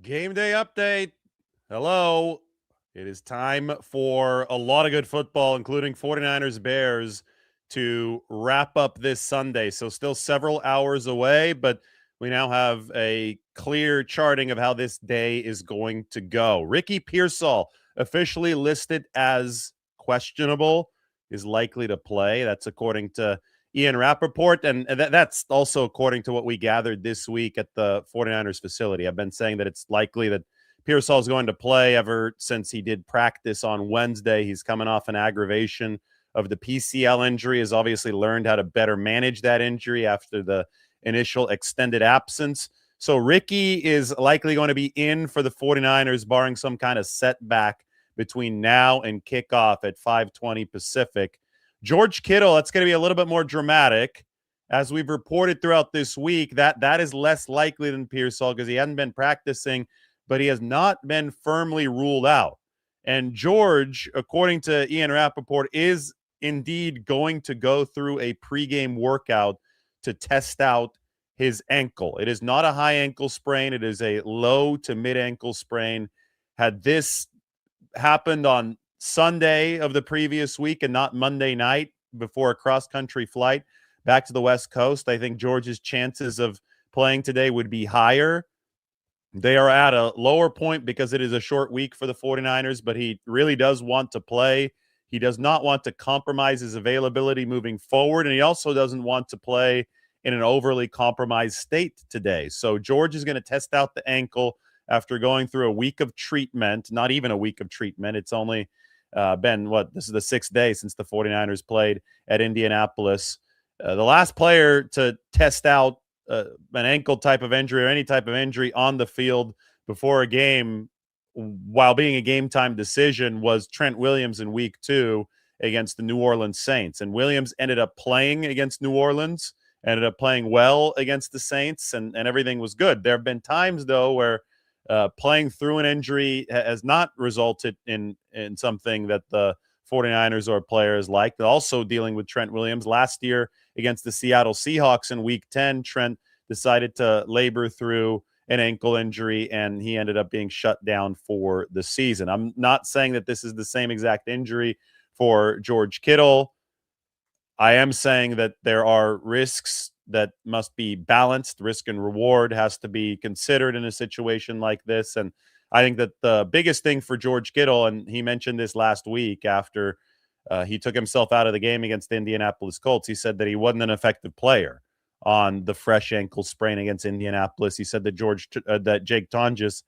Game day update. Hello. It is time for a lot of good football, including 49ers Bears, to wrap up this Sunday. So, still several hours away, but we now have a clear charting of how this day is going to go. Ricky Pearsall, officially listed as questionable, is likely to play. That's according to Ian Rappaport, and that's also according to what we gathered this week at the 49ers facility. I've been saying that it's likely that Pearsall is going to play ever since he did practice on Wednesday. He's coming off an aggravation of the PCL injury, has obviously learned how to better manage that injury after the initial extended absence. So Ricky is likely going to be in for the 49ers, barring some kind of setback between now and kickoff at 5:20 Pacific. George Kittle, that's going to be a little bit more dramatic. As we've reported throughout this week, that is less likely than Pearsall because he hadn't been practicing, but he has not been firmly ruled out. And George, according to Ian Rappaport, is indeed going to go through a pregame workout to test out his ankle. It is not a high ankle sprain. It is a low to mid ankle sprain. Had this happened on Sunday of the previous week and not Monday night before a cross-country flight back to the West Coast, I think George's chances of playing today would be higher. They are at a lower point because it is a short week for the 49ers, but he really does want to play. He does not want to compromise his availability moving forward, and he also doesn't want to play in an overly compromised state today. So George is going to test out the ankle after going through a week of treatment, not even a week of treatment. It's only been, this is the 6th day since the 49ers played at Indianapolis. The last player to test out an ankle type of injury or any type of injury on the field before a game while being a game time decision was Trent Williams in week 2 against the New Orleans Saints. And Williams ended up playing against New Orleans, ended up playing well against the Saints, and everything was good. There have been times, though, where playing through an injury has not resulted in something that the 49ers or players like. They're also dealing with Trent Williams. Last year against the Seattle Seahawks in week 10, Trent decided to labor through an ankle injury, and he ended up being shut down for the season. I'm not saying that this is the same exact injury for George Kittle. I am saying that there are risks that must be balanced. Risk and reward has to be considered in a situation like this. And I think that the biggest thing for George Kittle, and he mentioned this last week after he took himself out of the game against the Indianapolis Colts, he said that he wasn't an effective player on the fresh ankle sprain against Indianapolis. He said that that Jake Tonjes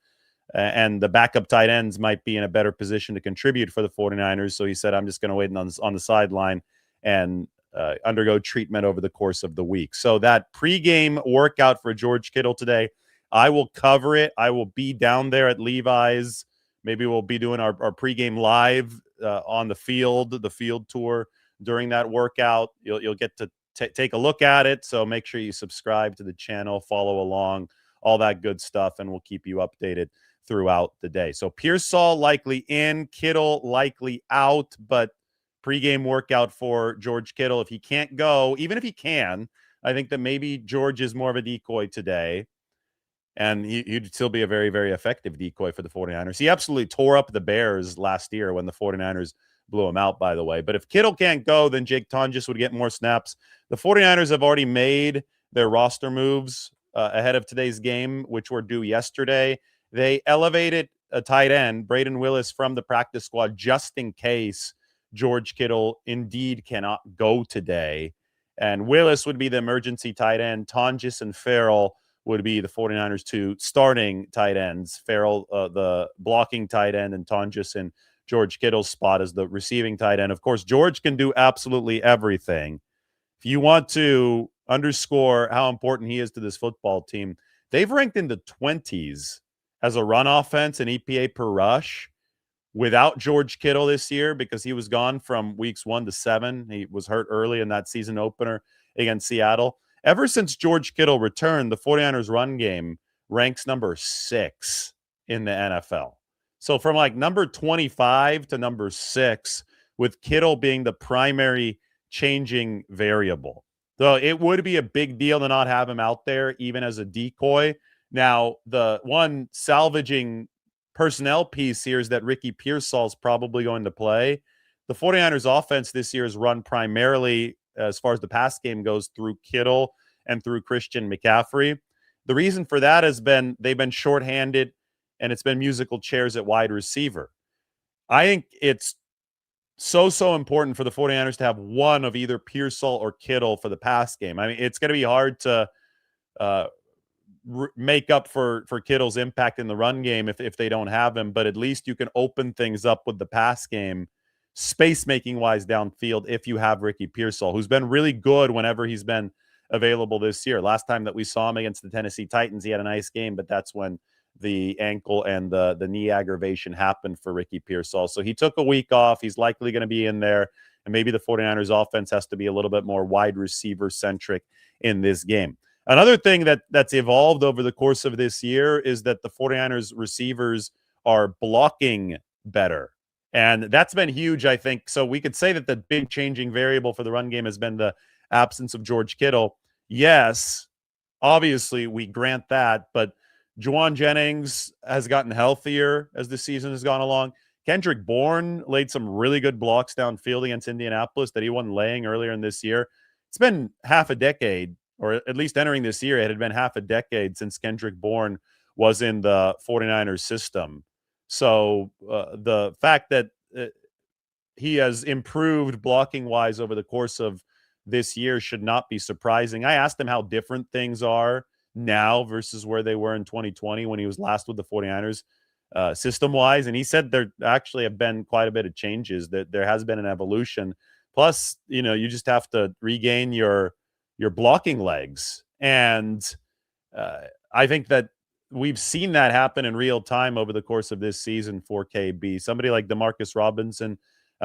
and the backup tight ends might be in a better position to contribute for the 49ers. So he said, I'm just going to wait on the sideline and undergo treatment over the course of the week. So that pregame workout for George Kittle today, I will cover it. I will be down there at Levi's. Maybe we'll be doing our pregame live on the field tour during that workout. You'll get to take a look at it. So make sure you subscribe to the channel, follow along, all that good stuff, and we'll keep you updated throughout the day. So Pearsall likely in, Kittle likely out, but pregame workout for George Kittle. If he can't go, even if he can, I think that maybe George is more of a decoy today, and he'd still be a very, very effective decoy for the 49ers. He absolutely tore up the Bears last year when the 49ers blew him out, by the way. But if Kittle can't go, then Jake Tonjes would get more snaps. The 49ers have already made their roster moves ahead of today's game, which were due yesterday. They elevated a tight end, Braden Willis, from the practice squad just in case George Kittle indeed cannot go today. And Willis would be the emergency tight end. Tonjes and Farrell would be the 49ers' 2 starting tight ends. Farrell, the blocking tight end, and Tonjes in George Kittle's spot as the receiving tight end. Of course, George can do absolutely everything. If you want to underscore how important he is to this football team, they've ranked in the 20s as a run offense and EPA per rush without George Kittle this year because he was gone from weeks 1 to 7. He was hurt early in that season opener against Seattle. Ever since George Kittle returned, the 49ers run game ranks number 6 in the NFL. So from like number 25 to number 6, with Kittle being the primary changing variable. So it would be a big deal to not have him out there even as a decoy. Now, the one salvaging personnel piece here is that Ricky Pearsall is probably going to play. The 49ers offense this year is run primarily, as far as the pass game goes, through Kittle and through Christian McCaffrey. The reason for that has been they've been shorthanded, and it's been musical chairs at wide receiver. I think it's so important for the 49ers to have one of either Pearsall or Kittle for the pass game. I mean, it's going to be hard to uh, make up for Kittle's impact in the run game if they don't have him, but at least you can open things up with the pass game, space making wise downfield if you have Ricky Pearsall, who's been really good whenever he's been available this year. Last time that we saw him against the Tennessee Titans, he had a nice game, but that's when the ankle and the knee aggravation happened for Ricky Pearsall. So he took a week off. He's likely going to be in there, and maybe the 49ers offense has to be a little bit more wide receiver centric in this game. Another thing that's evolved over the course of this year is that the 49ers receivers are blocking better. And that's been huge, I think. So we could say that the big changing variable for the run game has been the absence of George Kittle. Yes, obviously we grant that, but Juwan Jennings has gotten healthier as the season has gone along. Kendrick Bourne laid some really good blocks downfield against Indianapolis that he wasn't laying earlier in this year. It's been half a decade, or at least entering this year, it had been half a decade since Kendrick Bourne was in the 49ers system. So the fact that he has improved blocking-wise over the course of this year should not be surprising. I asked him how different things are now versus where they were in 2020 when he was last with the 49ers system-wise, and he said there actually have been quite a bit of changes, that there has been an evolution. Plus, you just have to regain your blocking legs. And I think that we've seen that happen in real time over the course of this season for KB. Somebody like Demarcus Robinson,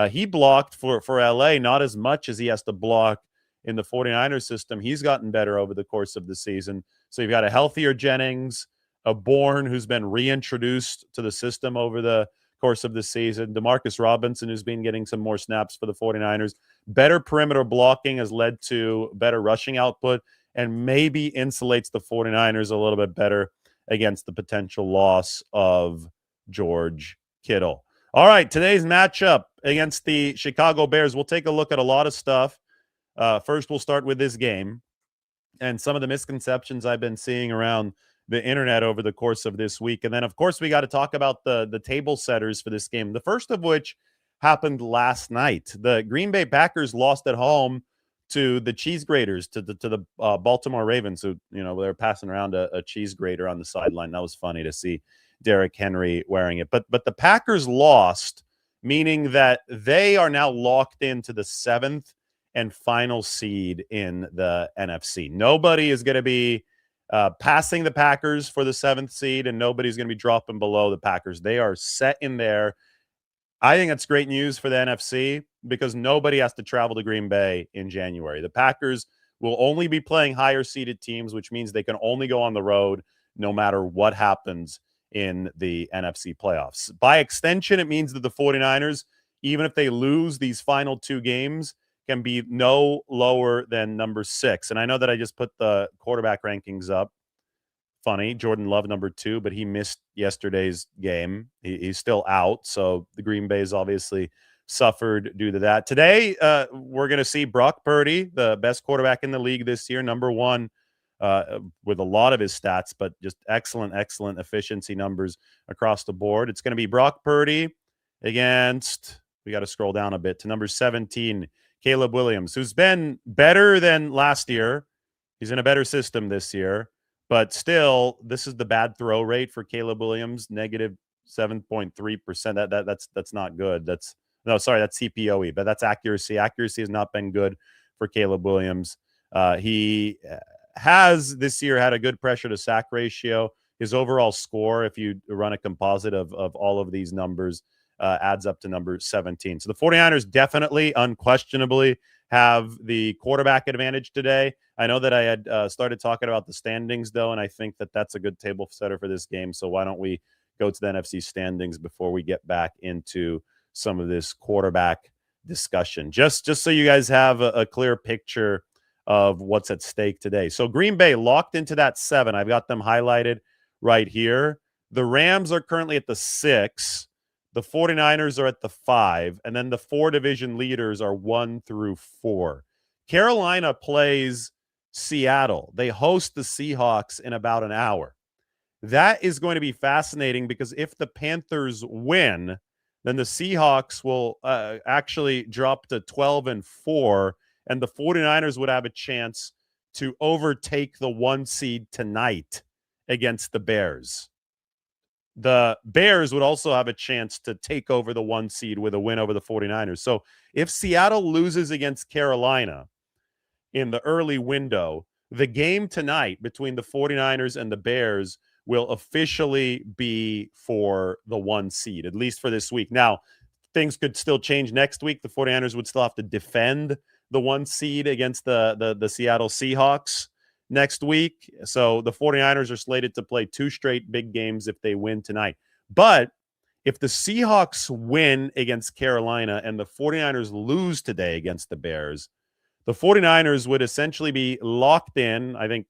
he blocked for LA, not as much as he has to block in the 49ers system. He's gotten better over the course of the season. So you've got a healthier Jennings, a Bourne who's been reintroduced to the system over the course of the season, Demarcus Robinson, who's been getting some more snaps for the 49ers. Better perimeter blocking has led to better rushing output and maybe insulates the 49ers a little bit better against the potential loss of George Kittle. All right, today's matchup against the Chicago Bears. We'll take a look at a lot of stuff. First, we'll start with this game and some of the misconceptions I've been seeing around the internet over the course of this week. And then, of course, we got to talk about the table setters for this game, the first of which happened last night. The Green Bay Packers lost at home to the cheese graters, to the Baltimore Ravens, who, they're passing around a cheese grater on the sideline. That was funny to see Derrick Henry wearing it. But the Packers lost, meaning that they are now locked into the 7th and final seed in the NFC. Nobody is going to be passing the Packers for the 7th seed, and nobody's going to be dropping below the Packers. They are set in there. I think that's great news for the NFC because nobody has to travel to Green Bay in January. The Packers will only be playing higher seeded teams, which means they can only go on the road no matter what happens in the NFC playoffs. By extension, it means that the 49ers, even if they lose these final 2 games, can be no lower than number 6. And I know that I just put the quarterback rankings up. Funny, Jordan Love number 2, but he missed yesterday's game. He's still out, so the Green Bay's obviously suffered due to that. Today, we're going to see Brock Purdy, the best quarterback in the league this year, number 1 with a lot of his stats, but just excellent efficiency numbers across the board. It's going to be Brock Purdy against, we got to scroll down a bit, to number 17, Caleb Williams, who's been better than last year. He's in a better system this year. But still, this is the bad throw rate for Caleb Williams, negative 7.3%. That's not good. That's CPOE, but that's accuracy. Accuracy has not been good for Caleb Williams. He has this year had a good pressure to sack ratio. His overall score, if you run a composite of all of these numbers, adds up to number 17. So the 49ers definitely, unquestionably, have the quarterback advantage today. I know that I had started talking about the standings, though, and I think that that's a good table setter for this game. So why don't we go to the NFC standings before we get back into some of this quarterback discussion, just so you guys have a clear picture of what's at stake today. So Green Bay locked into that 7. I've got them highlighted right here. The Rams are currently at the 6. The 49ers are at the 5. And then the 4 division leaders are 1 through 4. Carolina plays Seattle. They host the Seahawks in about an hour. That is going to be fascinating because if the Panthers win, then the Seahawks will actually drop to 12-4, and the 49ers would have a chance to overtake the 1 seed tonight against the Bears. The Bears would also have a chance to take over the 1 seed with a win over the 49ers. So if Seattle loses against Carolina in the early window, the game tonight between the 49ers and the Bears will officially be for the 1 seed, at least for this week. Now, things could still change next week. The 49ers would still have to defend the 1 seed against the Seattle Seahawks next week. So the 49ers are slated to play 2 straight big games if they win tonight. But if the Seahawks win against Carolina and the 49ers lose today against the Bears, the 49ers would essentially be locked in. I think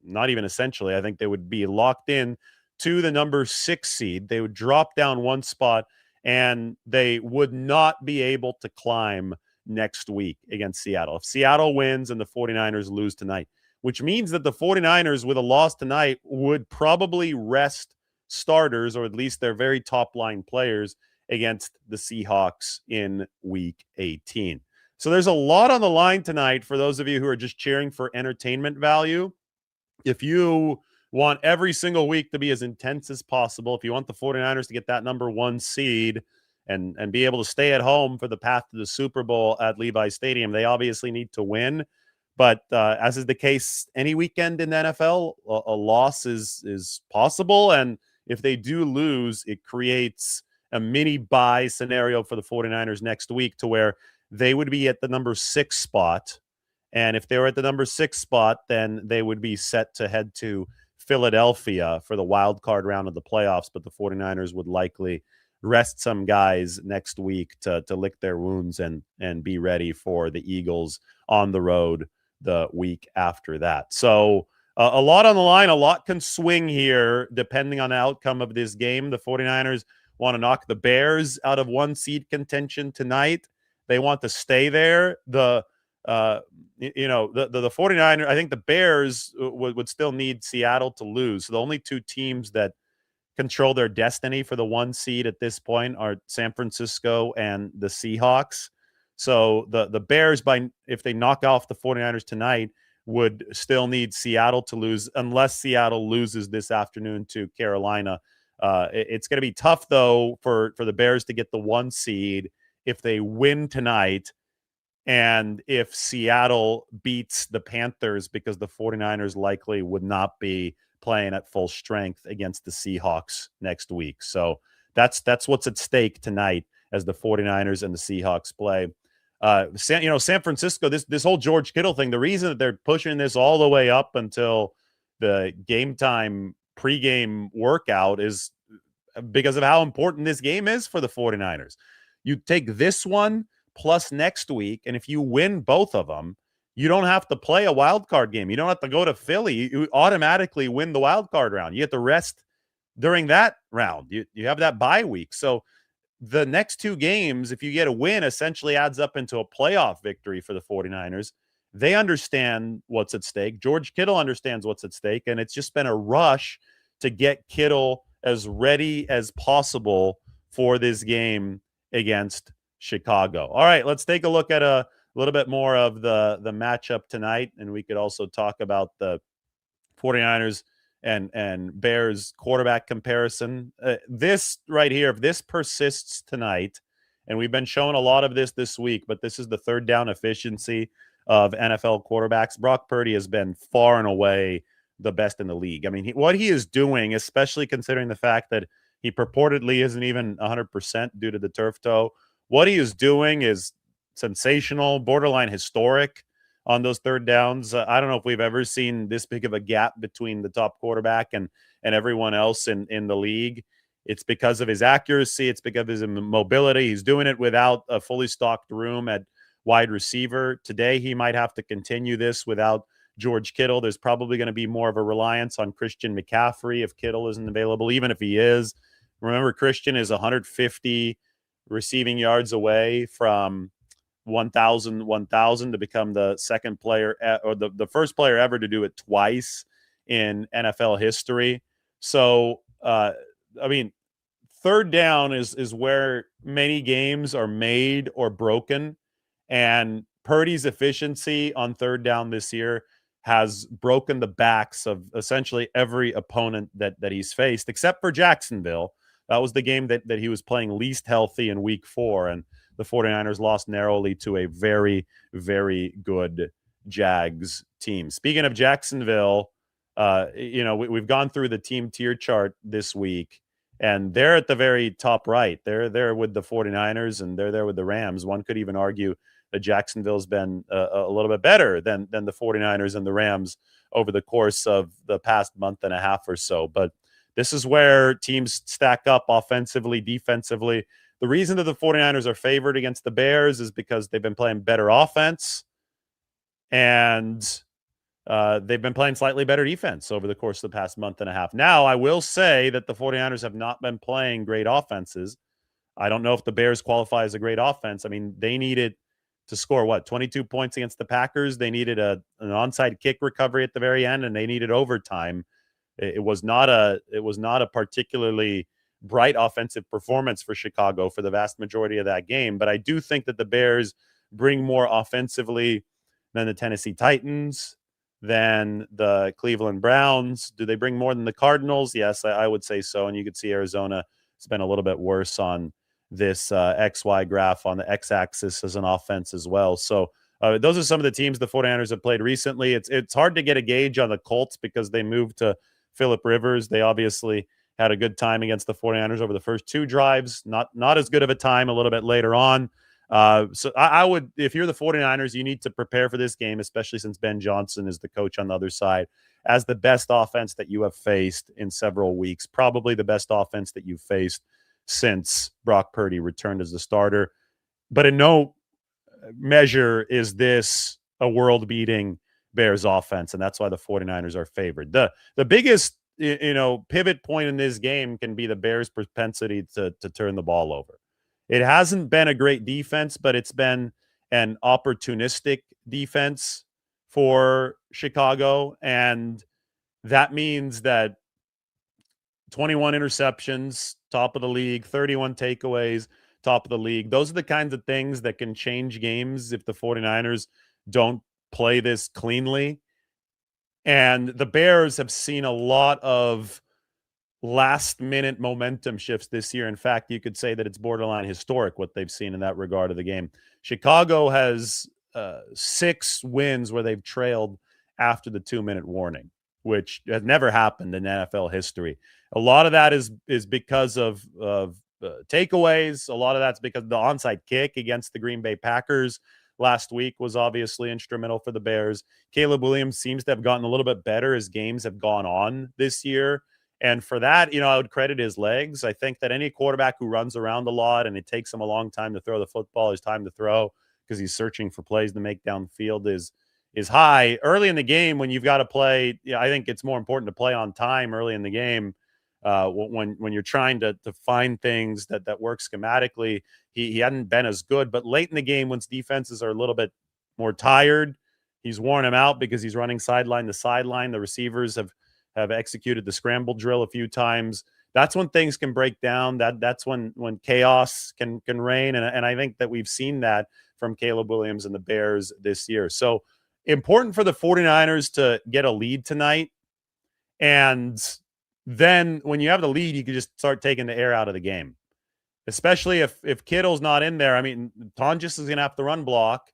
not even essentially. I think they would be locked in to the number 6 seed. They would drop down 1 spot, and they would not be able to climb next week against Seattle. If Seattle wins and the 49ers lose tonight, which means that the 49ers with a loss tonight would probably rest starters, or at least their very top line players, against the Seahawks in week 18. So there's a lot on the line tonight for those of you who are just cheering for entertainment value. If you want every single week to be as intense as possible, if you want the 49ers to get that number 1 seed and be able to stay at home for the path to the Super Bowl at Levi Stadium, they obviously need to win. But as is the case any weekend in the NFL, a loss is possible. And if they do lose, it creates a mini bye scenario for the 49ers next week to where they would be at the number 6 spot. And if they were at the number 6 spot, then they would be set to head to Philadelphia for the wild card round of the playoffs. But the 49ers would likely rest some guys next week to lick their wounds and be ready for the Eagles on the road the week after that. So a lot on the line. A lot can swing here depending on the outcome of this game. The 49ers want to knock the Bears out of 1 seed contention tonight. They want to stay there. The 49ers, I think the Bears would still need Seattle to lose. So the only 2 teams that control their destiny for the 1 seed at this point are San Francisco and the Seahawks. So the Bears, if they knock off the 49ers tonight, would still need Seattle to lose unless Seattle loses this afternoon to Carolina. It's going to be tough, though, for the Bears to get the 1 seed if they win tonight and if Seattle beats the Panthers, because the 49ers likely would not be playing at full strength against the Seahawks next week. So that's what's at stake tonight as the 49ers and the Seahawks play. San Francisco, this whole George Kittle thing, the reason that they're pushing this all the way up until the game time pregame workout is because of how important this game is for the 49ers. You take this one plus next week, and if you win both of them, you don't have to play a wild card game. You don't have to go to Philly. You automatically win the wild card round. You have to rest during that round. You have that bye week. So the next 2 games, if you get a win, essentially adds up into a playoff victory for the 49ers. They understand what's at stake. George Kittle understands what's at stake, and it's just been a rush to get Kittle as ready as possible for this game against Chicago. All right, let's take a look at a little bit more of the matchup tonight, and we could also talk about the 49ers and Bears quarterback comparison. This right here, if this persists tonight, and we've been showing a lot of this week, but this is the 3rd down efficiency of NFL quarterbacks. Brock Purdy has been far and away the best in the league. I mean, what he is doing, especially considering the fact that he purportedly isn't even 100% due to the turf toe, what he is doing is sensational, borderline historic on those 3rd downs. I don't know if we've ever seen this big of a gap between the top quarterback and everyone else in the league. It's because of his accuracy. It's because of his mobility. He's doing it without a fully stocked room at wide receiver. Today, he might have to continue this without George Kittle. There's probably going to be more of a reliance on Christian McCaffrey if Kittle isn't available, even if he is. Remember, Christian is 150 receiving yards away from 1,000 to become the second player or the first player ever to do it twice in NFL history. So, I mean, third down is where many games are made or broken. And Purdy's efficiency on third down this year has broken the backs of essentially every opponent that he's faced, except for Jacksonville. That was the game that he was playing least healthy in week 4. And the 49ers lost narrowly to a very, very good Jags team. Speaking of Jacksonville, we've gone through the team tier chart this week, and they're at the very top right. They're there with the 49ers, and they're there with the Rams. One could even argue that Jacksonville's been a little bit better than the 49ers and the Rams over the course of the past month and a half or so. But this is where teams stack up offensively, defensively. The reason that the 49ers are favored against the Bears is because they've been playing better offense, and they've been playing slightly better defense over the course of the past month and a half. Now, I will say that the 49ers have not been playing great offenses. I don't know if the Bears qualify as a great offense. I mean, they needed to score, 22 points against the Packers. They needed an onside kick recovery at the very end, and they needed overtime. It was not a particularly bright offensive performance for Chicago for the vast majority of that game. But I do think that the Bears bring more offensively than the Tennessee Titans, than the Cleveland Browns. Do they bring more than the Cardinals? Yes, I would say so. And you could see Arizona has been a little bit worse on this XY graph on the x-axis as an offense as well. So those are some of the teams the 49ers have played recently. It's hard to get a gauge on the Colts because they moved to Phillip Rivers. They obviously had a good time against the 49ers over the first 2 drives. Not as good of a time a little bit later on. So I would, if you're the 49ers, you need to prepare for this game, especially since Ben Johnson is the coach on the other side, as the best offense that you have faced in several weeks, probably the best offense that you've faced since Brock Purdy returned as the starter. But in no measure is this a world-beating Bears offense, and that's why the 49ers are favored. The biggest pivot point in this game can be the Bears' propensity to turn the ball over. It hasn't been a great defense, but it's been an opportunistic defense for Chicago. And that means that 21 interceptions, top of the league, 31 takeaways, top of the league. Those are the kinds of things that can change games if the 49ers don't play this cleanly. And the Bears have seen a lot of last-minute momentum shifts this year. In fact, you could say that it's borderline historic what they've seen in that regard of the game. Chicago has 6 wins where they've trailed after the 2-minute warning, which has never happened in NFL history. A lot of that is because of takeaways. A lot of that's because the onside kick against the Green Bay Packers last week was obviously instrumental for the Bears. Caleb Williams seems to have gotten a little bit better as games have gone on this year. And for that, I would credit his legs. I think that any quarterback who runs around a lot and it takes him a long time to throw the football, his time to throw because he's searching for plays to make downfield is high. Early in the game, when you've got to play, I think it's more important to play on time early in the game when you're trying to find things that work schematically. He hadn't been as good. But late in the game, once defenses are a little bit more tired, he's worn him out because he's running sideline to sideline. The receivers have executed the scramble drill a few times. That's when things can break down. That's when chaos can reign. And I think that we've seen that from Caleb Williams and the Bears this year. So important for the 49ers to get a lead tonight. And then when you have the lead, you can just start taking the air out of the game, especially if Kittle's not in there. I mean, Tonjes is going to have to run block.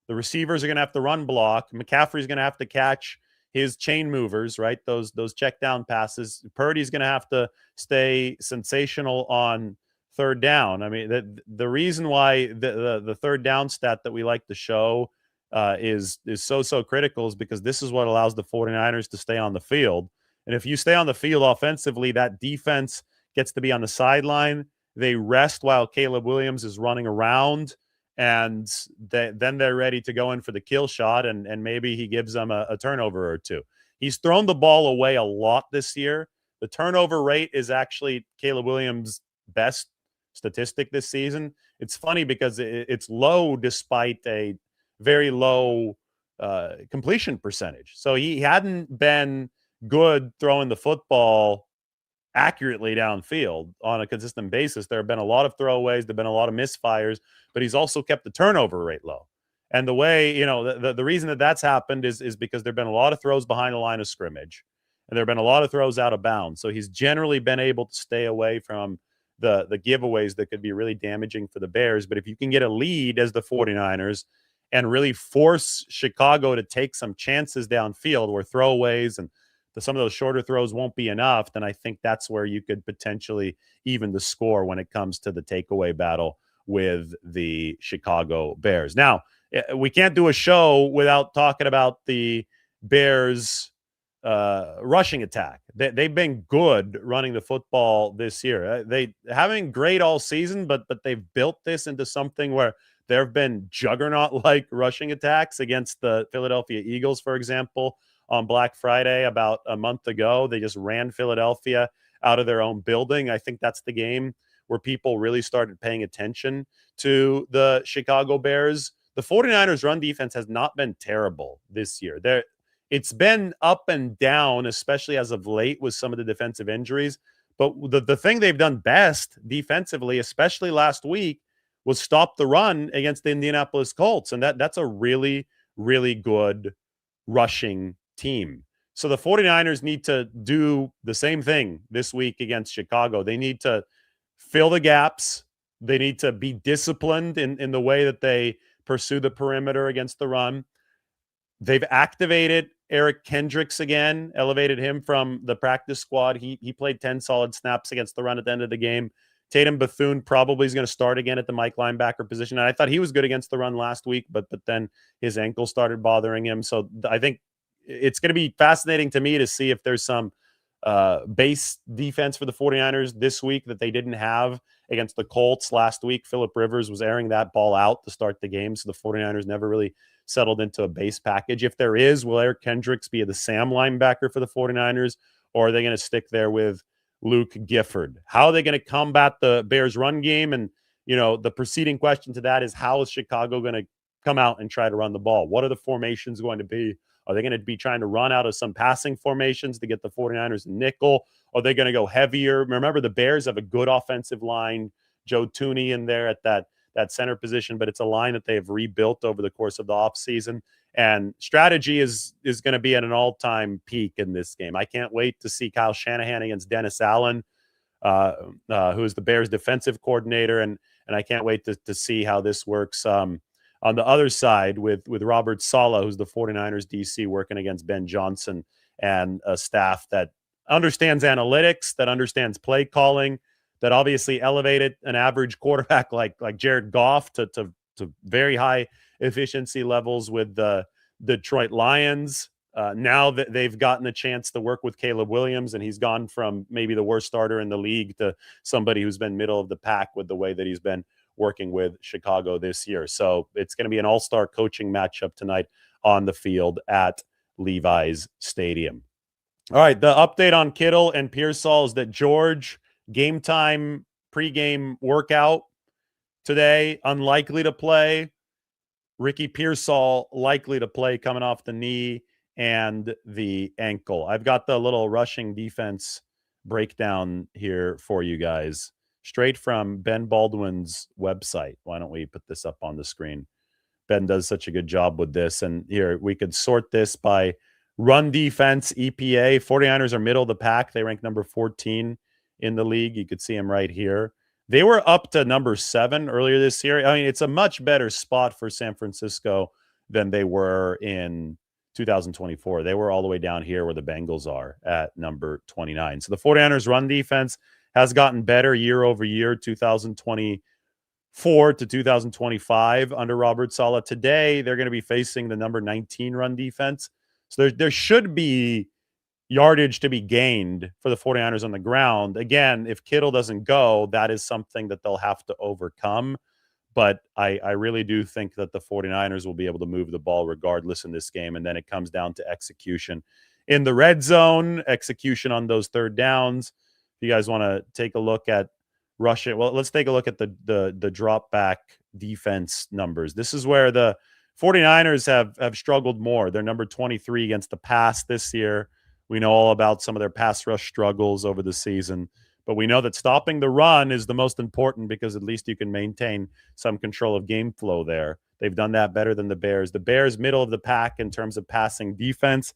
The receivers are going to have to run block. McCaffrey's going to have to catch his chain movers, right? Those check down passes. Purdy's going to have to stay sensational on third down. I mean, the reason why the third down stat that we like to show is so critical is because this is what allows the 49ers to stay on the field. And if you stay on the field offensively, that defense gets to be on the sideline. They rest while Caleb Williams is running around, and then they're ready to go in for the kill shot, and maybe he gives them a turnover or two. He's thrown the ball away a lot this year. The turnover rate is actually Caleb Williams' best statistic this season. It's funny because it's low despite a very low completion percentage. So he hadn't been good throwing the football accurately downfield on a consistent basis. There have been a lot of throwaways, there have been a lot of misfires, but he's also kept the turnover rate low. And the way, the reason that that's happened is because there have been a lot of throws behind the line of scrimmage, and there have been a lot of throws out of bounds. So he's generally been able to stay away from the giveaways that could be really damaging for the Bears. But if you can get a lead as the 49ers and really force Chicago to take some chances downfield where throwaways and some of those shorter throws won't be enough, then I think that's where you could potentially even the score when it comes to the takeaway battle with the Chicago Bears. Now, we can't do a show without talking about the Bears rushing attack. They've been good running the football this year. They haven't been great all season, but they've built this into something where there have been juggernaut-like rushing attacks against the Philadelphia Eagles, for example, on Black Friday about a month ago. They just ran Philadelphia out of their own building. I think that's the game where people really started paying attention to the Chicago Bears. The 49ers run defense has not been terrible this year. It's been up and down, especially as of late with some of the defensive injuries. But the thing they've done best defensively, especially last week, was stop the run against the Indianapolis Colts. And that's a really, really good rushing team. So the 49ers need to do the same thing this week against Chicago. They need to fill the gaps. They need to be disciplined in the way that they pursue the perimeter against the run. They've activated Eric Kendricks again, elevated him from the practice squad. He played 10 solid snaps against the run at the end of the game. Tatum Bethune probably is going to start again at the Mike linebacker position. And I thought he was good against the run last week, but then his ankle started bothering him. So I think it's going to be fascinating to me to see if there's some base defense for the 49ers this week that they didn't have against the Colts last week. Phillip Rivers was airing that ball out to start the game, so the 49ers never really settled into a base package. If there is, will Eric Kendricks be the Sam linebacker for the 49ers, or are they going to stick there with Luke Gifford? How are they going to combat the Bears run game? And, the preceding question to that is, how is Chicago going to come out and try to run the ball? What are the formations going to be? Are they going to be trying to run out of some passing formations to get the 49ers in nickel? Are they going to go heavier? Remember, the Bears have a good offensive line. Joe Thuney in there at that center position, but it's a line that they have rebuilt over the course of the offseason. And strategy is going to be at an all-time peak in this game. I can't wait to see Kyle Shanahan against Dennis Allen, who is the Bears defensive coordinator, and I can't wait to see how this works on the other side with Robert Saleh, who's the 49ers DC, working against Ben Johnson and a staff that understands analytics, that understands play calling, that obviously elevated an average quarterback like Jared Goff to very high efficiency levels with the Detroit Lions. Now that they've gotten a chance to work with Caleb Williams, and he's gone from maybe the worst starter in the league to somebody who's been middle of the pack with the way that he's been working with Chicago this year. So it's going to be an all-star coaching matchup tonight on the field at Levi's Stadium. All right, the update on Kittle and Pearsall is that George, game time pregame workout today, unlikely to play. Ricky Pearsall likely to play, coming off the knee and the ankle. I've got the little rushing defense breakdown here for you guys, straight from Ben Baldwin's website. Why don't we put this up on the screen? Ben does such a good job with this. And here, we could sort this by run defense, EPA. 49ers are middle of the pack. They rank number 14 in the league. You could see them right here. They were up to number 7 earlier this year. I mean, it's a much better spot for San Francisco than they were in 2024. They were all the way down here where the Bengals are at number 29. So the 49ers run defense has gotten better year over year, 2024 to 2025 under Robert Saleh. Today, they're going to be facing the number 19 run defense. So there should be yardage to be gained for the 49ers on the ground. Again, if Kittle doesn't go, that is something that they'll have to overcome. But I really do think that the 49ers will be able to move the ball regardless in this game. And then it comes down to execution in the red zone, execution on those third downs. If you guys want to take a look at Russia, well, let's take a look at the drop back defense numbers. This is where the 49ers have struggled more. They're number 23 against the pass this year. We know all about some of their pass rush struggles over the season. But we know that stopping the run is the most important because at least you can maintain some control of game flow there. They've done that better than the Bears. The Bears, middle of the pack in terms of passing defense,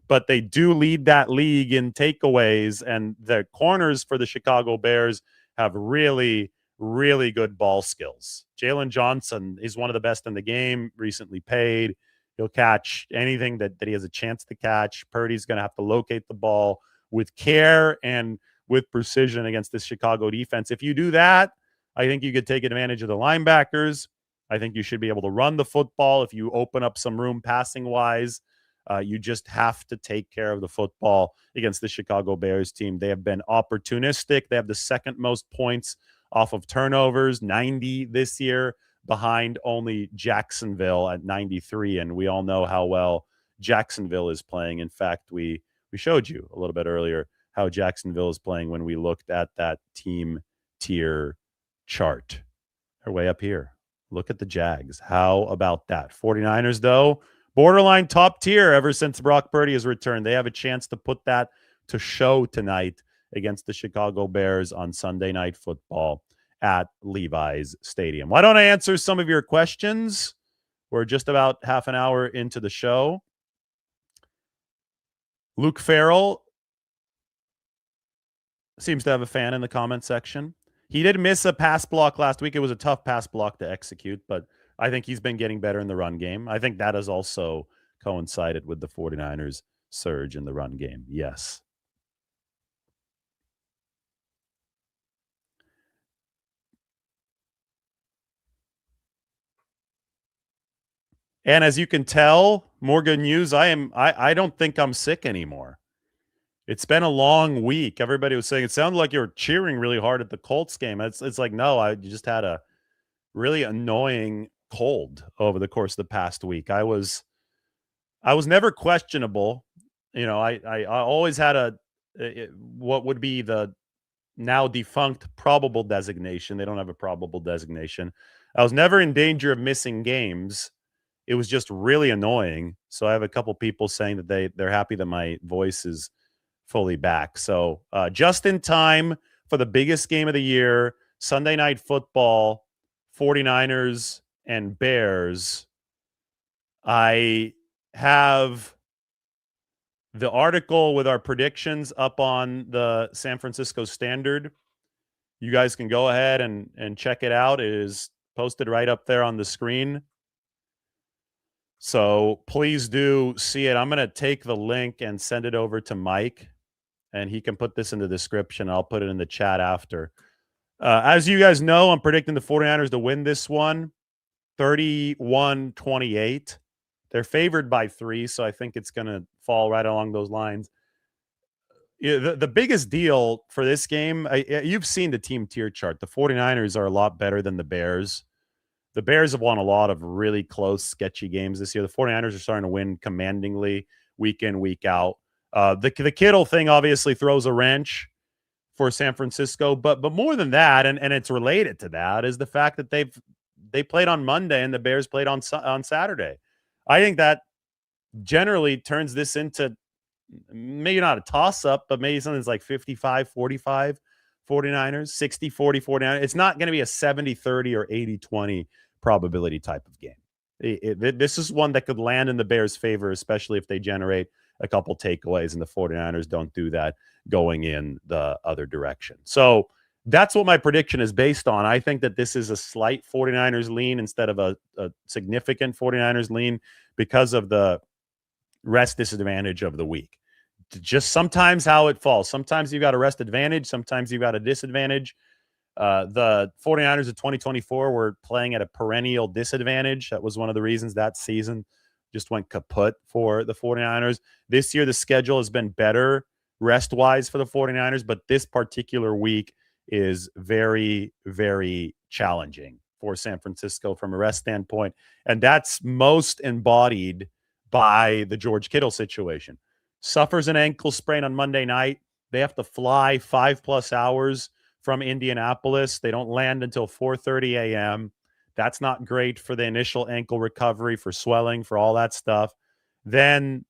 but they do lead that league in takeaways. And the corners for the Chicago Bears have really, really good ball skills. Jalen Johnson is one of the best in the game, recently paid. He'll catch anything that he has a chance to catch. Purdy's going to have to locate the ball with care and with precision against this Chicago defense. If you do that, I think you could take advantage of the linebackers. I think you should be able to run the football if you open up some room passing-wise. You just have to take care of the football against the Chicago Bears team. They have been opportunistic. They have the second most points off of turnovers, 90 this year, behind only Jacksonville at 93. And we all know how well Jacksonville is playing. In fact, we showed you a little bit earlier how Jacksonville is playing when we looked at that team tier chart. They're way up here. Look at the Jags. How about that? 49ers, though, borderline top tier ever since Brock Purdy has returned. They have a chance to put that to show tonight against the Chicago Bears on Sunday Night Football at Levi's Stadium. Why don't I answer some of your questions? We're just about half an hour into the show. Luke Farrell seems to have a fan in the comment section. He did miss a pass block last week. It was a tough pass block to execute, but I think he's been getting better in the run game. I think that has also coincided with the 49ers' surge in the run game. Yes. And as you can tell, more good news. I don't think I'm sick anymore. It's been a long week. Everybody was saying it sounded like you were cheering really hard at the Colts game. It's like, no, I just had a really annoying cold over the course of the past week. I was never questionable. You know, I always had what would be the now defunct probable designation. They don't have a probable designation. I was never in danger of missing games. It was just really annoying. So I have a couple people saying that they're happy that my voice is fully back. So just in time for the biggest game of the year, Sunday Night Football, 49ers and Bears. I have the article with our predictions up on the San Francisco Standard. You guys can go ahead and check it out. It is posted right up there on the screen. So please do see it. I'm going to take the link and send it over to Mike, and he can put this in the description. I'll put it in the chat after. As you guys know, I'm predicting the 49ers to win this one, 31-28. They're favored by 3, so I think it's going to fall right along those lines. The biggest deal for this game, you've seen the team tier chart. The 49ers are a lot better than the Bears. The Bears have won a lot of really close, sketchy games this year. The 49ers are starting to win commandingly week in, week out. The Kittle thing obviously throws a wrench for San Francisco, but more than that, and it's related to that, is the fact that they played on Monday and the Bears played on Saturday. I think that generally turns this into maybe not a toss-up, but maybe something that's like 55-45 49ers, 60-40 49ers. It's not going to be a 70-30 or 80-20 probability type of game. This is one that could land in the Bears' favor, especially if they generate a couple takeaways and the 49ers don't do that going in the other direction. So that's what my prediction is based on. I think that this is a slight 49ers lean instead of a significant 49ers lean because of the rest disadvantage of the week. Just sometimes how it falls. Sometimes you've got a rest advantage. Sometimes you've got a disadvantage. The 49ers of 2024 were playing at a perennial disadvantage. That was one of the reasons that season just went kaput for the 49ers. This year, the schedule has been better rest-wise for the 49ers, but this particular week is very, very challenging for San Francisco from a rest standpoint. And that's most embodied by the George Kittle situation. Suffers an ankle sprain on Monday night. They have to fly 5+ hours from Indianapolis. They don't land until 4:30 a.m. That's not great for the initial ankle recovery, for swelling, for all that stuff. Then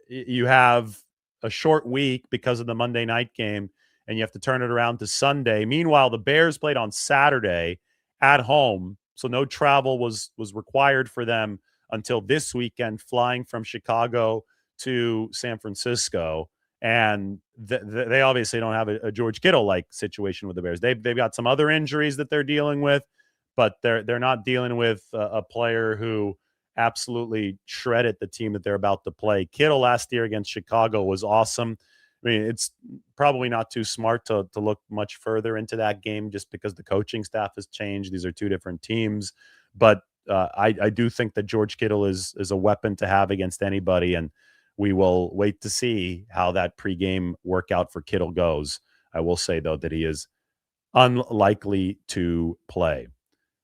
you have a short week because of the Monday night game, and you have to turn it around to Sunday. Meanwhile, the Bears played on Saturday at home, so no travel was required for them until this weekend, flying from Chicago to San Francisco. And they obviously don't have a George Kittle-like situation with the Bears. They've got some other injuries that they're dealing with, but they're not dealing with a player who absolutely shredded the team that they're about to play. Kittle last year against Chicago was awesome. I mean, it's probably not too smart to look much further into that game just because the coaching staff has changed. These are two different teams. But I do think that George Kittle is a weapon to have against anybody, and we will wait to see how that pregame workout for Kittle goes. I will say, though, that he is unlikely to play.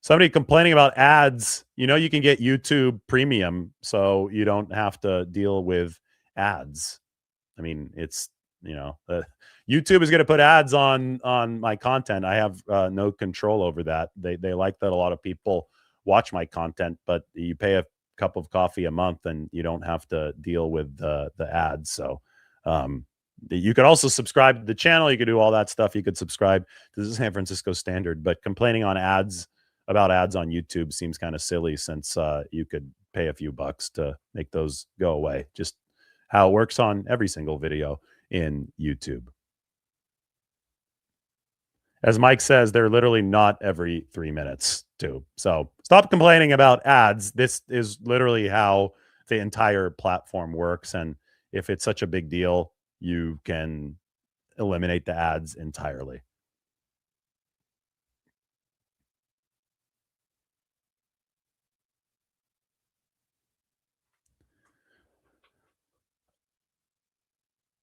Somebody complaining about ads. You can get YouTube Premium, so you don't have to deal with ads. I mean, it's, YouTube is going to put ads on my content. I have no control over that. They like that a lot of people watch my content, but you pay a cup of coffee a month and you don't have to deal with the ads. So you could also subscribe to the channel. You could do all that stuff. You could subscribe to the San Francisco Standard, but complaining about ads on YouTube seems kind of silly, since you could pay a few bucks to make those go away. Just how it works on every single video in YouTube. As Mike says, they're literally not every 3 minutes too. So stop complaining about ads. This is literally how the entire platform works. And if it's such a big deal, you can eliminate the ads entirely.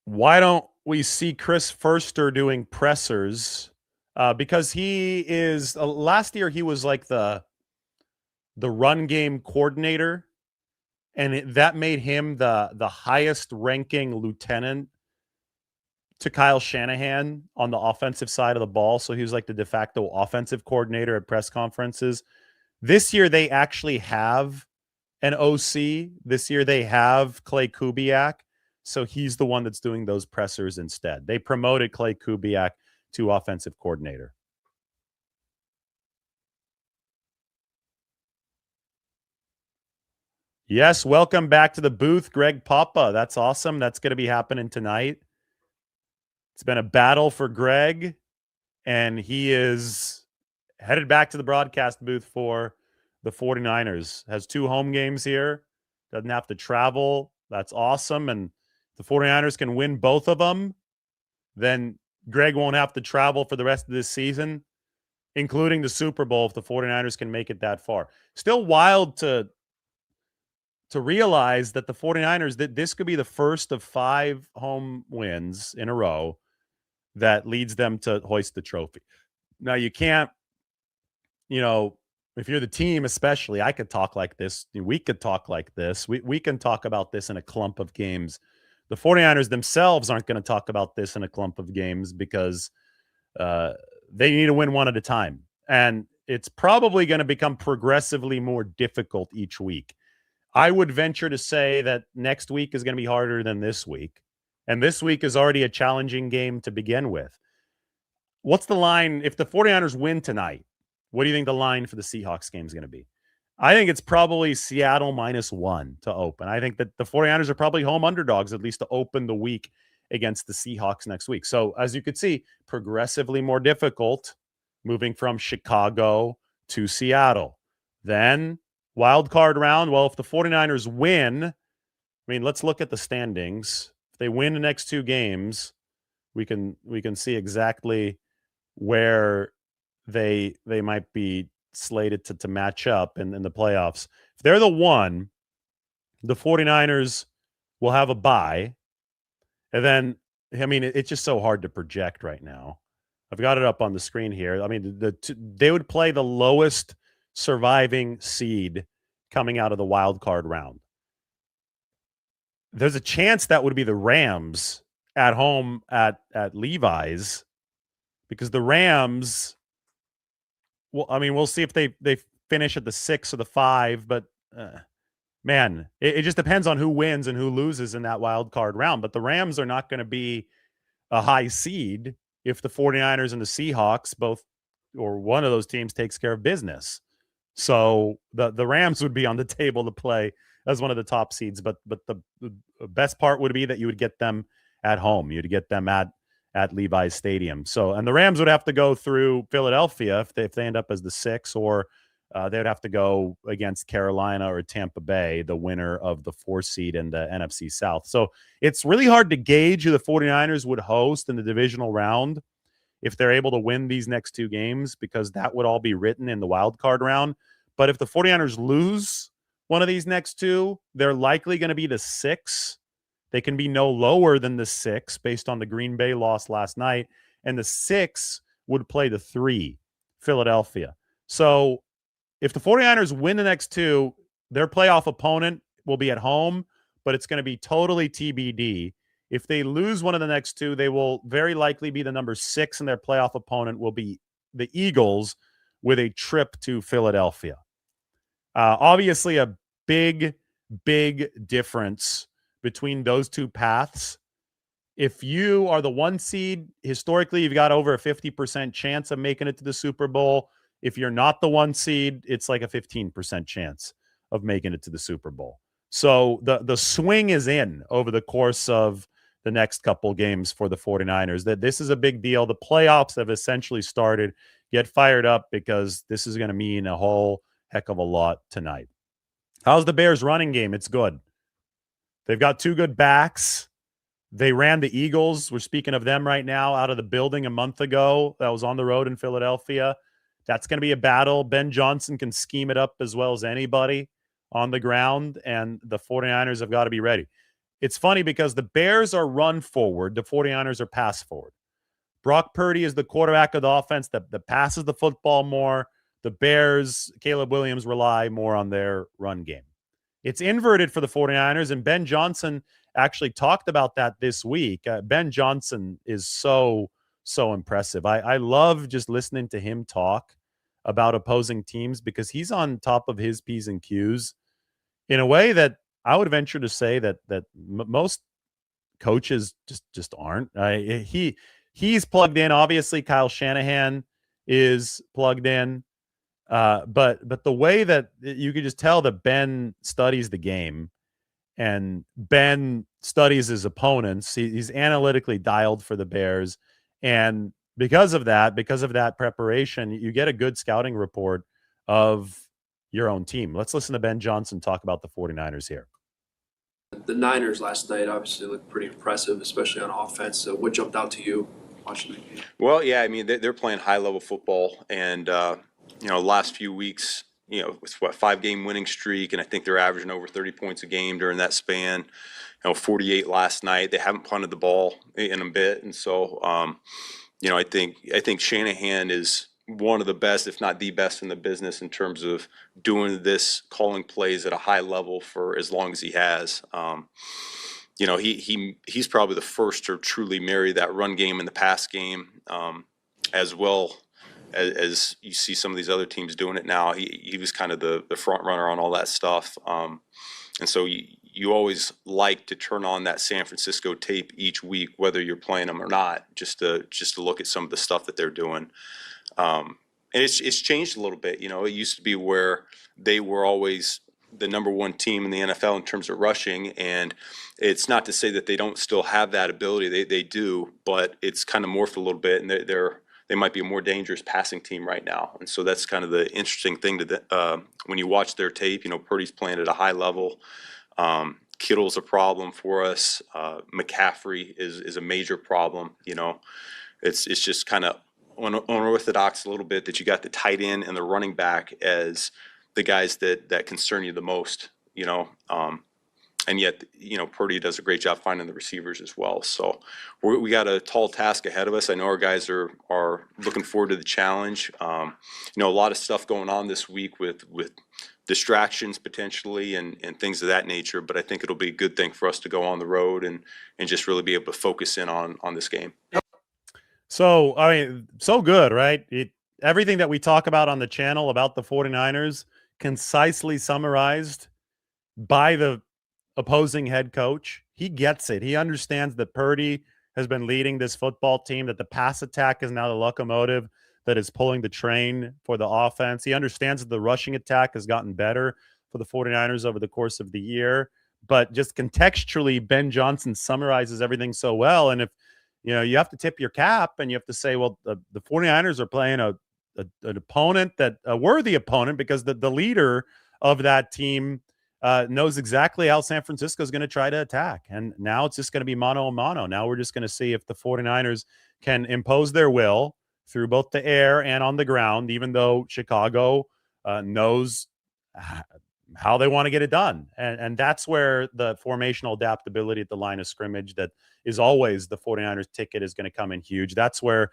Why don't we see Chris Furster doing pressers? Because he is last year he was like the run game coordinator, and that made him the highest ranking lieutenant to Kyle Shanahan on the offensive side of the ball. So he was like the de facto offensive coordinator at press conferences. This year they actually have an OC. This year they have Clay Kubiak. So he's the one that's doing those pressers instead. They promoted Clay Kubiak to offensive coordinator. Yes, welcome back to the booth, Greg Papa. That's awesome. That's going to be happening tonight. It's been a battle for Greg, and he is headed back to the broadcast booth for the 49ers. Has 2 home games here. Doesn't have to travel. That's awesome. And the 49ers can win both of them, then Greg won't have to travel for the rest of this season, including the Super Bowl, if the 49ers can make it that far. Still wild to realize that the 49ers, that this could be the first of 5 home wins in a row that leads them to hoist the trophy. Now, you can't, if you're the team, especially, I could talk like this. We could talk like this. We can talk about this in a clump of games. The 49ers themselves aren't going to talk about this in a clump of games because they need to win one at a time. And it's probably going to become progressively more difficult each week. I would venture to say that next week is going to be harder than this week. And this week is already a challenging game to begin with. What's the line? If the 49ers win tonight, what do you think the line for the Seahawks game is going to be? I think it's probably Seattle -1 to open. I think that the 49ers are probably home underdogs, at least to open the week against the Seahawks next week. So as you could see, progressively more difficult moving from Chicago to Seattle. Then wild card round. Well, if the 49ers win, I mean, let's look at the standings. If they win the next 2 games, we can see exactly where they might be slated to match up in the playoffs. If they're the 1, the 49ers will have a bye. And then, I mean, it's just so hard to project right now. I've got it up on the screen here. I mean, they would play the lowest surviving seed coming out of the wild card round. There's a chance that would be the Rams at home at Levi's, because the Rams, well, I mean, we'll see if they finish at the 6 or the 5, but man, it just depends on who wins and who loses in that wild card round. But the Rams are not going to be a high seed if the 49ers and the Seahawks both, or one of those teams, takes care of business. So the Rams would be on the table to play as one of the top seeds, but the best part would be that you would get them at home. You'd get them at Levi's Stadium. So, and the Rams would have to go through Philadelphia if they end up as the 6, or they would have to go against Carolina or Tampa Bay, the winner of the 4 seed in the NFC South. So it's really hard to gauge who the 49ers would host in the divisional round if they're able to win these next 2 games, because that would all be written in the wild card round. But if the 49ers lose one of these next 2, they're likely going to be the 6. They can be no lower than the 6 based on the Green Bay loss last night. And the 6 would play the 3, Philadelphia. So if the 49ers win the next 2, their playoff opponent will be at home, but it's going to be totally TBD. If they lose one of the next 2, they will very likely be the number 6, and their playoff opponent will be the Eagles with a trip to Philadelphia. Obviously, a big, big difference between those 2 paths. If you are the 1 seed, historically, you've got over a 50% chance of making it to the Super Bowl. If you're not the 1 seed, it's like a 15% chance of making it to the Super Bowl. So the swing is in over the course of the next couple games for the 49ers. That this is a big deal. The playoffs have essentially started. Get fired up, because this is going to mean a whole heck of a lot tonight. How's the Bears running game? It's good. They've got 2 good backs. They ran the Eagles, we're speaking of them right now, out of the building a month ago. That was on the road in Philadelphia. That's going to be a battle. Ben Johnson can scheme it up as well as anybody on the ground, and the 49ers have got to be ready. It's funny because the Bears are run forward. The 49ers are pass forward. Brock Purdy is the quarterback of the offense that passes the football more. The Bears, Caleb Williams, rely more on their run game. It's inverted for the 49ers, and Ben Johnson actually talked about that this week. Ben Johnson is so impressive. I love just listening to him talk about opposing teams, because he's on top of his P's and Q's in a way that I would venture to say that most coaches just aren't. He's plugged in. Obviously, Kyle Shanahan is plugged in. But the way that you could just tell that Ben studies the game, and Ben studies his opponents. He's analytically dialed for the Bears. And because of that preparation, you get a good scouting report of your own team. Let's listen to Ben Johnson talk about the 49ers here. The Niners last night obviously looked pretty impressive, especially on offense. So what jumped out to you watching the game? Well, yeah, I mean, they're playing high-level football, and, last few weeks, it's 5-game winning streak, and I think they're averaging over 30 points a game during that span. 48 last night. They haven't punted the ball in a bit, and so, I think Shanahan is one of the best, if not the best, in the business in terms of doing this, calling plays at a high level for as long as he has. He's probably the first to truly marry that run game and the pass game, as well as you see some of these other teams doing it now. He was kind of the front runner on all that stuff. And so you always like to turn on that San Francisco tape each week, whether you're playing them or not, just to look at some of the stuff that they're doing. And it's changed a little bit. It used to be where they were always the number 1 team in the NFL in terms of rushing, and it's not to say that they don't still have that ability. They do, but it's kind of morphed a little bit, and they might be a more dangerous passing team right now. And so that's kind of the interesting thing when you watch their tape. Purdy's playing at a high level. Kittle's a problem for us. McCaffrey is a major problem. It's just kind of unorthodox a little bit that you got the tight end and the running back as the guys that concern you the most. And yet, Purdy does a great job finding the receivers as well. So we got a tall task ahead of us. I know our guys are looking forward to the challenge. A lot of stuff going on this week with distractions potentially and things of that nature. But I think it'll be a good thing for us to go on the road and just really be able to focus in on this game. So, so good, right? Everything that we talk about on the channel about the 49ers concisely summarized by the opposing head coach. He gets it. He understands that Purdy has been leading this football team, that the pass attack is now the locomotive that is pulling the train for the offense. He understands that the rushing attack has gotten better for the 49ers over the course of the year. But just contextually, Ben Johnson summarizes everything so well. And if you have to tip your cap and you have to say, well, the 49ers are playing an opponent, a worthy opponent, because the leader of that team knows exactly how San Francisco is going to try to attack. And now it's just going to be mano a mano. Now we're just going to see if the 49ers can impose their will through both the air and on the ground, even though Chicago knows how they want to get it done. And that's where the formational adaptability at the line of scrimmage that is always the 49ers ticket is going to come in huge. That's where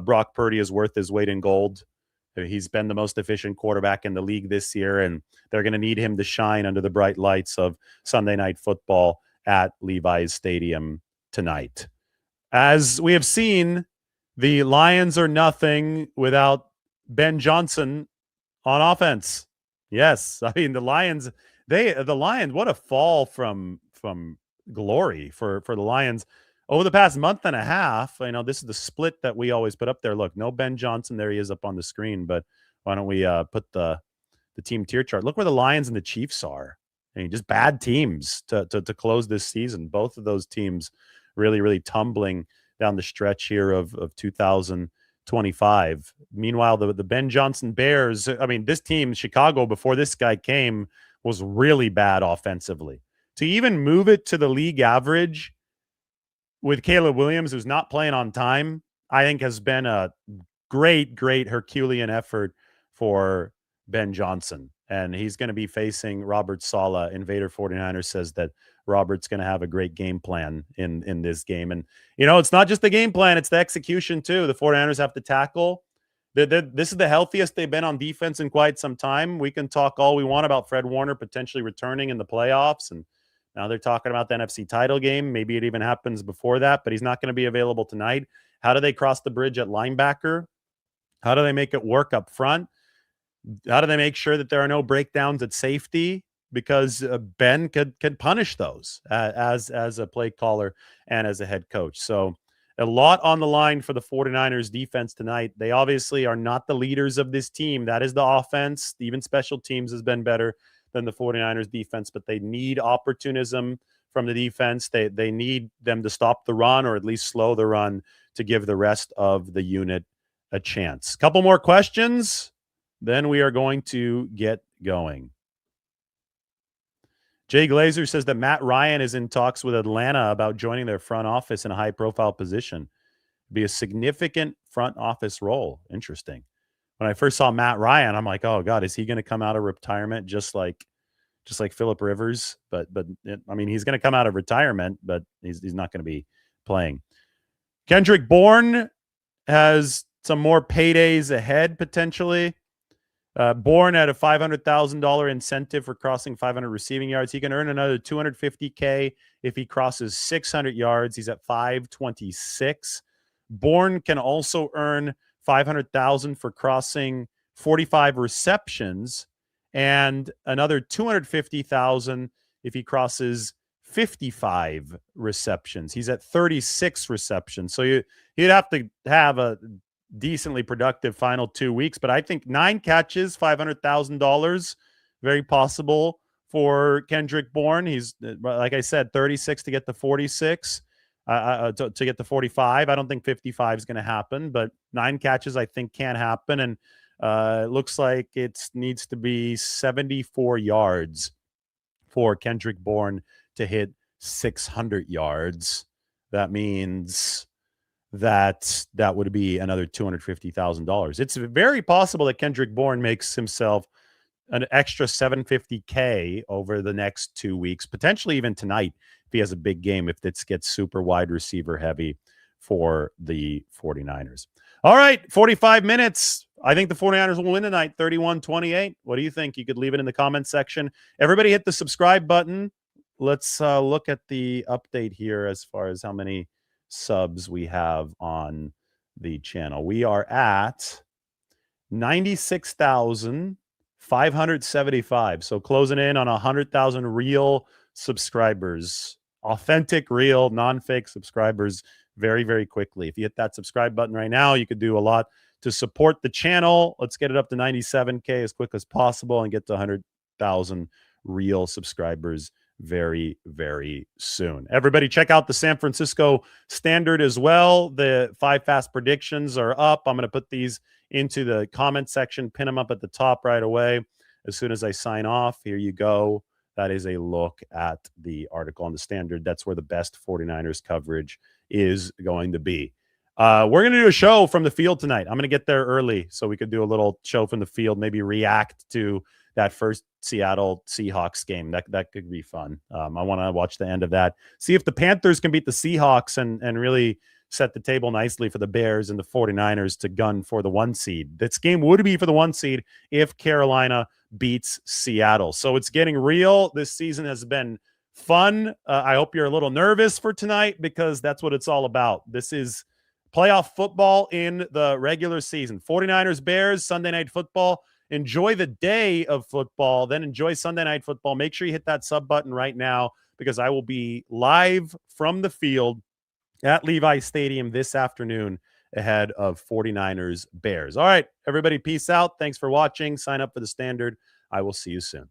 Brock Purdy is worth his weight in gold. He's been the most efficient quarterback in the league this year, and they're going to need him to shine under the bright lights of Sunday Night Football at Levi's Stadium tonight. As we have seen, the Lions are nothing without Ben Johnson on offense. Yes, the Lions, what a fall from glory for the Lions over the past month and a half. This is the split that we always put up there. Look, no Ben Johnson. There he is up on the screen. But why don't we put the team tier chart? Look where the Lions and the Chiefs are. Just bad teams to close this season. Both of those teams really, really tumbling down the stretch here of 2025. Meanwhile, the Ben Johnson Bears, this team, Chicago, before this guy came, was really bad offensively. To even move it to the league average with Caleb Williams, who's not playing on time, I think has been a great, great Herculean effort for Ben Johnson. And he's going to be facing Robert Saleh. Invader 49ers says that Robert's going to have a great game plan in this game. And, it's not just the game plan, it's the execution too. The 49ers have to tackle. This is the healthiest they've been on defense in quite some time. We can talk all we want about Fred Warner potentially returning in the playoffs, and now they're talking about the NFC title game. Maybe it even happens before that, but he's not going to be available tonight. How do they cross the bridge at linebacker? How do they make it work up front? How do they make sure that there are no breakdowns at safety? Because Ben could punish those as a play caller and as a head coach. So a lot on the line for the 49ers defense tonight. They obviously are not the leaders of this team. That is the offense. Even special teams has been better than the 49ers defense, but they need opportunism from the defense. They need them to stop the run or at least slow the run to give the rest of the unit a chance. Couple more questions, then we are going to get going. Jay Glazer says that Matt Ryan is in talks with Atlanta about joining their front office in a high-profile position. It'd be a significant front office role. Interesting. When I first saw Matt Ryan, I'm like, oh God, is he going to come out of retirement just like Phillip Rivers? But he's going to come out of retirement, but he's not going to be playing. Kendrick Bourne has some more paydays ahead potentially. Bourne at a $500,000 incentive for crossing 500 receiving yards. He can earn another $250K if he crosses 600 yards. He's at 526. Bourne can also earn $500,000 for crossing 45 receptions and another $250,000 if he crosses 55 receptions. He's at 36 receptions. So he'd have to have a decently productive final 2 weeks, but I think 9 catches, $500,000, very possible for Kendrick Bourne. He's, like I said, 36 to get to 46, to get to 45. I don't think 55 is going to happen, but 9 catches I think can happen, and it looks like it needs to be 74 yards for Kendrick Bourne to hit 600 yards. That means that would be another $250,000. It's very possible that Kendrick Bourne makes himself an extra 750K over the next 2 weeks, potentially even tonight if he has a big game, if this gets super wide receiver heavy for the 49ers. All right, 45 minutes. I think the 49ers will win tonight, 31-28. What do you think? You could leave it in the comments section. Everybody hit the subscribe button. Let's look at the update here as far as how many subs we have on the channel. We are at 96,575. So closing in on 100,000 real subscribers, authentic, real, non-fake subscribers very, very quickly. If you hit that subscribe button right now, you could do a lot to support the channel. Let's get it up to 97K as quick as possible and get to 100,000 real subscribers very, very soon. Everybody check out the San Francisco Standard as well. The 5 fast predictions are up. I'm going to put these into the comment section, pin them up at the top right away as soon as I sign off. Here you go. That is a look at the article on the Standard. That's where the best 49ers coverage is going to be. We're going to do a show from the field tonight. I'm going to get there early so we could do a little show from the field, maybe react to that first Seattle Seahawks game. That could be fun. I want to watch the end of that. See if the Panthers can beat the Seahawks and really set the table nicely for the Bears and the 49ers to gun for the 1 seed. This game would be for the 1 seed if Carolina beats Seattle. So it's getting real. This season has been fun. I hope you're a little nervous for tonight because that's what it's all about. This is playoff football in the regular season. 49ers, Bears, Sunday Night Football. Enjoy the day of football, then enjoy Sunday Night Football. Make sure you hit that sub button right now because I will be live from the field at Levi Stadium this afternoon ahead of 49ers Bears. All right, everybody, peace out. Thanks for watching. Sign up for the Standard. I will see you soon.